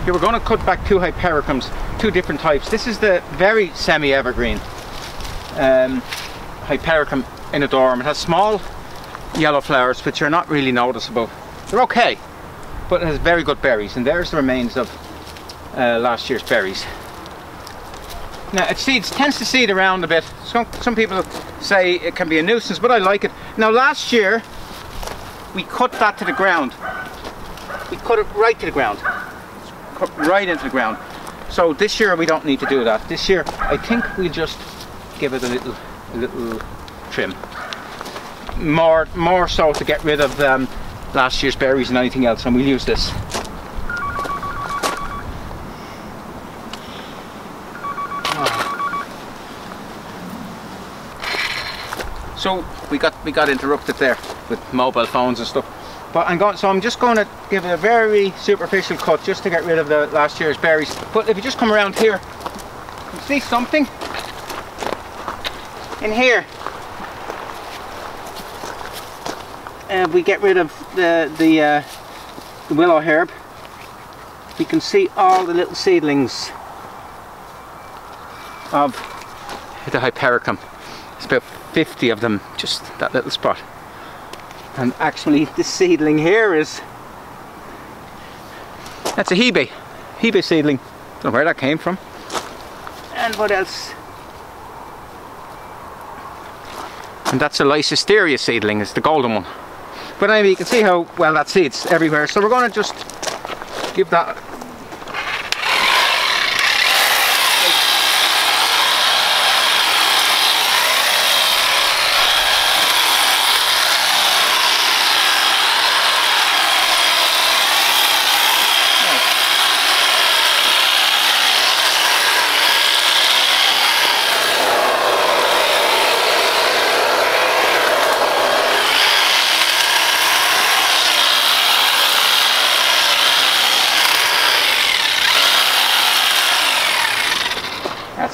Here we're going to cut back 2 Hypericums, 2 different types. This is the very semi-evergreen Hypericum inodorum. It has small yellow flowers which are not really noticeable. They're okay, but it has very good berries, and there's the remains of last year's berries. Now it tends to seed around a bit. Some people say it can be a nuisance, but I like it. Now last year we cut that to the ground. We cut it right to the ground. Cut right into the ground. So this year we don't need to do that. This year I think we'll just give it a little trim. More so to get rid of last year's berries and anything else, and we'll use this. So we got interrupted there with mobile phones and stuff. But I'm just going to give it a very superficial cut just to get rid of the last year's berries. But if you just come around here, you see something in here. We get rid of the Willowherb. We can see all the little seedlings of the Hypericum. It's about 50 of them, just that little spot. And actually this seedling here that's a Hebe seedling. Don't know where that came from. And what else? And that's a Leycesteria seedling, it's the golden one. But anyway, you can see how well that seeds everywhere. So we're going to just give that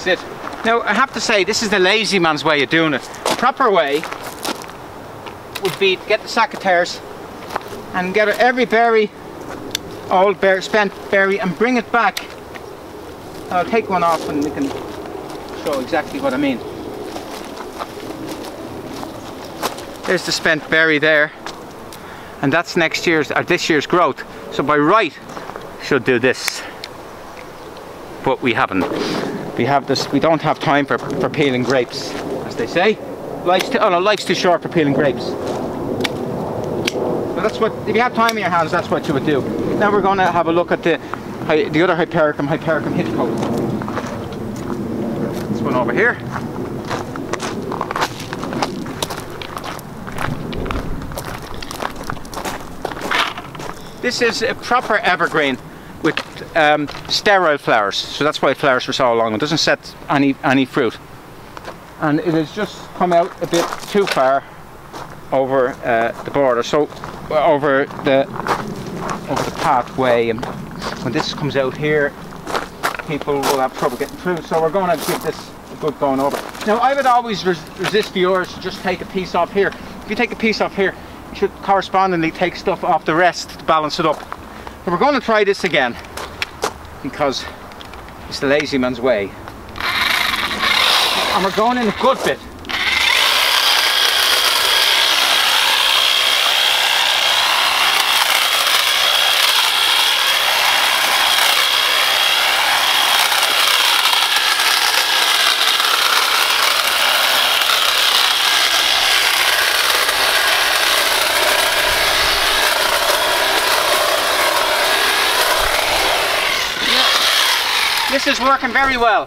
it. Now I have to say, this is the lazy man's way of doing it. The proper way would be to get the secateurs and get every berry, old berry, spent berry, and bring it back. I'll take one off and we can show exactly what I mean. There's the spent berry there, and that's next year's or this year's growth. So by right should do this, but we haven't. We have this. We don't have time for peeling grapes, as they say. Life's too short for peeling grapes. But that's what. If you have time in your hands, that's what you would do. Now we're going to have a look at the other Hypericum Hidcote. This one over here. This is a proper evergreen with sterile flowers, so that's why it flowers for so long. It doesn't set any fruit, and it has just come out a bit too far over the border, so over the pathway, and when this comes out here, people will have trouble getting through. So we're going to give this a good going over. Now I would always resist viewers to just take a piece off here. If you take a piece off here, you should correspondingly take stuff off the rest to balance it up. But we're going to try this again, because it's the lazy man's way. And we're going in a good bit. This is working very well.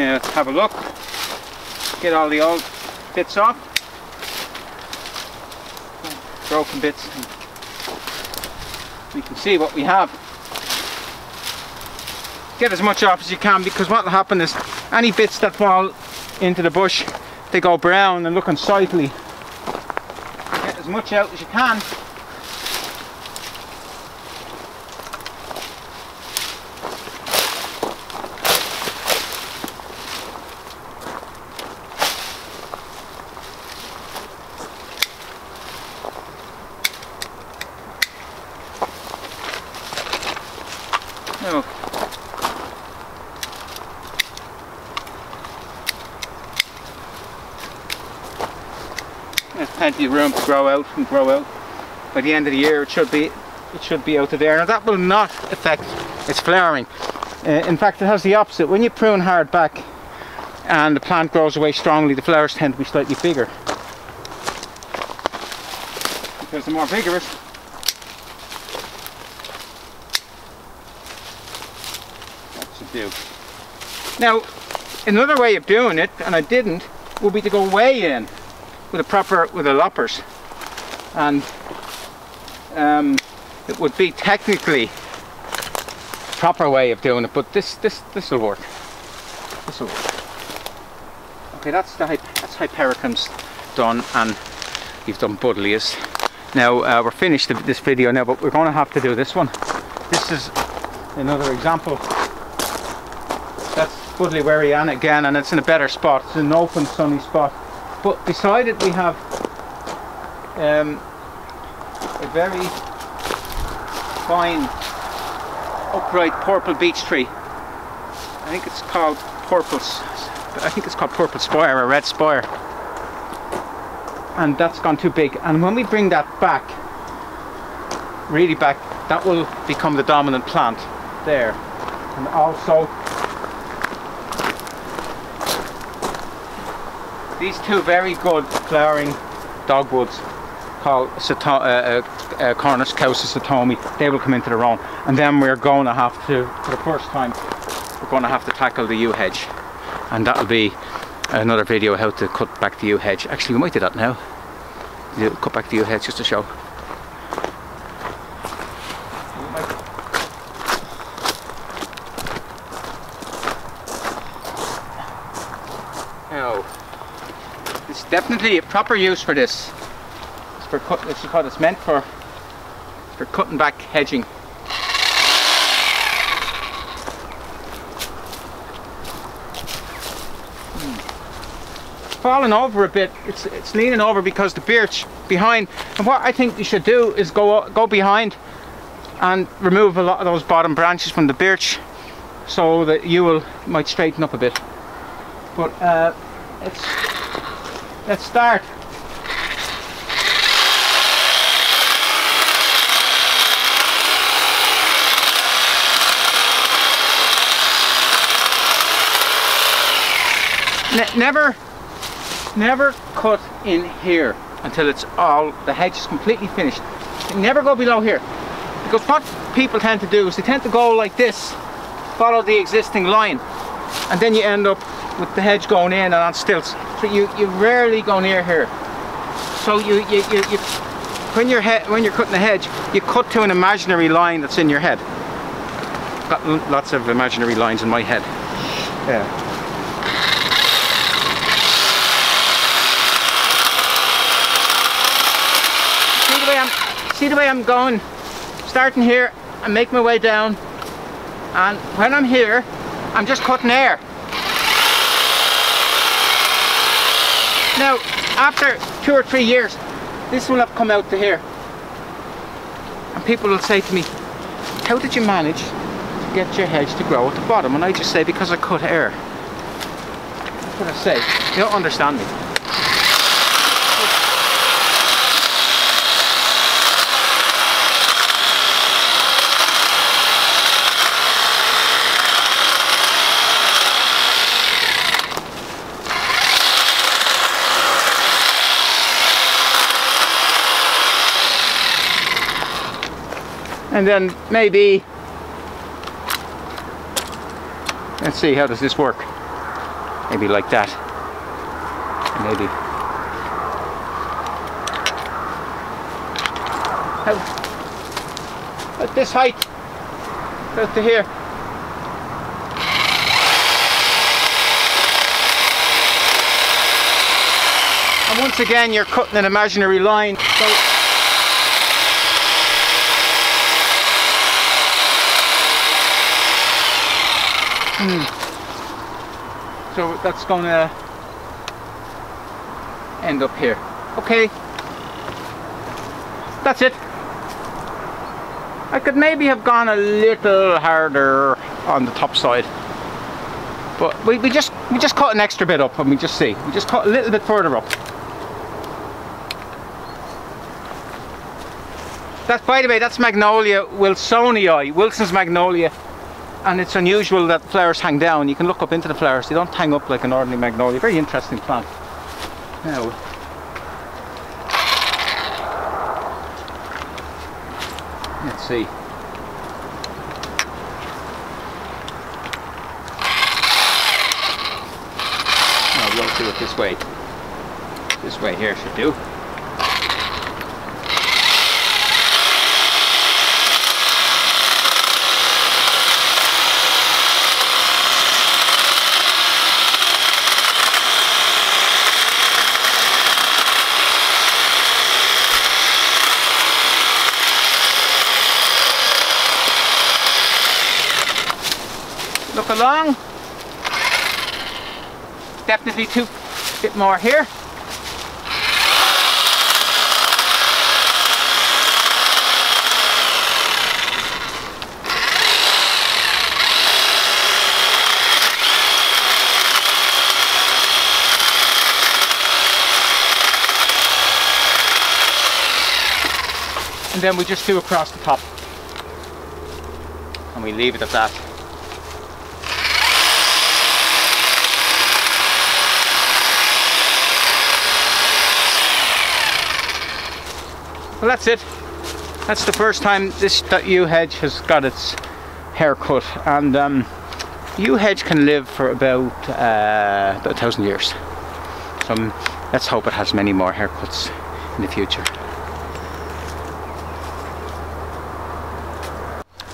Let's have a look. Get all the old bits off. Broken bits. We can see what we have. Get as much off as you can, because what will happen is any bits that fall into the bush, they go brown and look unsightly. Get as much out as you can. Now, there's plenty of room to grow out and grow out. By the end of the year it should be out of there. Now that will not affect its flowering. In fact, it has the opposite. When you prune hard back and the plant grows away strongly, the flowers tend to be slightly bigger. Because they're more vigorous. Do. Now, another way of doing it, and I didn't, would be to go way in with the loppers, and it would be technically the proper way of doing it, but this will work. This will work. Okay, that's Hypericums done, and you've done Buddlejas. Now we're finished this video now, but we're going to have to do this one. This is another example. That's Buddleja weyeriana again, and it's in a better spot. It's in an open, sunny spot. But beside it we have a very fine, upright purple beech tree. I think it's called purple spire or red spire. And that's gone too big. And when we bring that back, really back, that will become the dominant plant there. And also these two very good flowering dogwoods called Cornus, kousa, Satomi, they will come into their own. And then we're going to have to, for the first time, we're going to have to tackle the yew hedge. And that'll be another video how to cut back the yew hedge. Actually, we might do that now. Cut back the yew hedge just to show. It's definitely a proper use for this. It's for cut. This is what it's meant for cutting back hedging. Falling over a bit. It's leaning over because the birch behind. And what I think you should do is go behind and remove a lot of those bottom branches from the birch, so that you might straighten up a bit. But let's start. Never cut in here until the hedge is completely finished. Never go below here, because what people tend to do is they tend to go like this, follow the existing line, and then you end up with the hedge going in and on stilts. So you rarely go near here. So when you're cutting the hedge, you cut to an imaginary line that's in your head. Got lots of imaginary lines in my head. Yeah. See the way I'm going? Starting here and make my way down, and when I'm here, I'm just cutting air. Now, after 2 or 3 years, this will have come out to here, and people will say to me, "How did you manage to get your hedge to grow at the bottom?" And I just say, "Because I cut air." That's what I say. You don't understand me. And then maybe, let's see, how does this work? maybe like that, maybe. At this height, out to here. And once again, you're cutting an imaginary line. So that's going to end up here. Okay, that's it. I could maybe have gone a little harder on the top side, but we just cut an extra bit up, and we just cut a little bit further up. That's, by the way, that's Magnolia wilsonii, Wilson's Magnolia, and it's unusual that flowers hang down. You can look up into the flowers; they don't hang up like an ordinary magnolia. Very interesting plant. Now, let's see. No, we'll do it this way. This way here should do. Look along. Definitely a bit more here. And then we just do across the top. And we leave it at that. Well, that's it. That's the first time that yew hedge has got its haircut, and yew hedge can live for about 1,000 years. So let's hope it has many more haircuts in the future.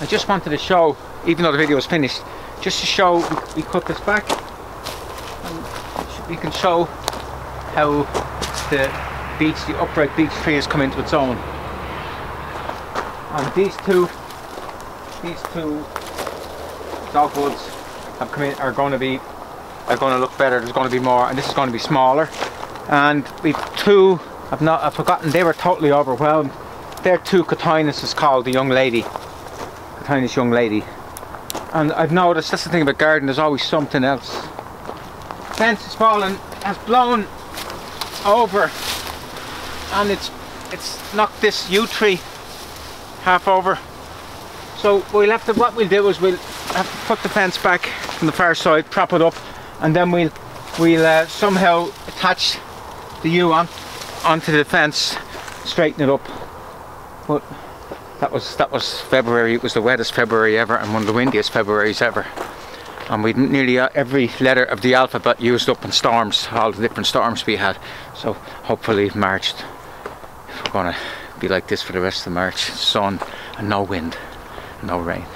I just wanted to show, even though the video is finished, just to show we cut this back, and we can show how the upright beech tree has come into its own. And these two dogwoods have come in, are going to look better. There's going to be more, and this is going to be smaller. And we've two, I've forgotten, they were totally overwhelmed. They're two Cotinus is called, the young lady. Cotinus young lady. And I've noticed, that's the thing about garden, there's always something else. Fence has fallen, has blown over, and it's knocked this yew tree half over. So what we'll do is we'll have to put the fence back from the far side, prop it up, and then we'll somehow attach the yew onto the fence, straighten it up. But that was February. It was the wettest February ever and one of the windiest Februarys ever. And we nearly every letter of the alphabet used up in storms, all the different storms we had. So hopefully March, we're gonna be like this for the rest of March. Sun and no wind, no rain.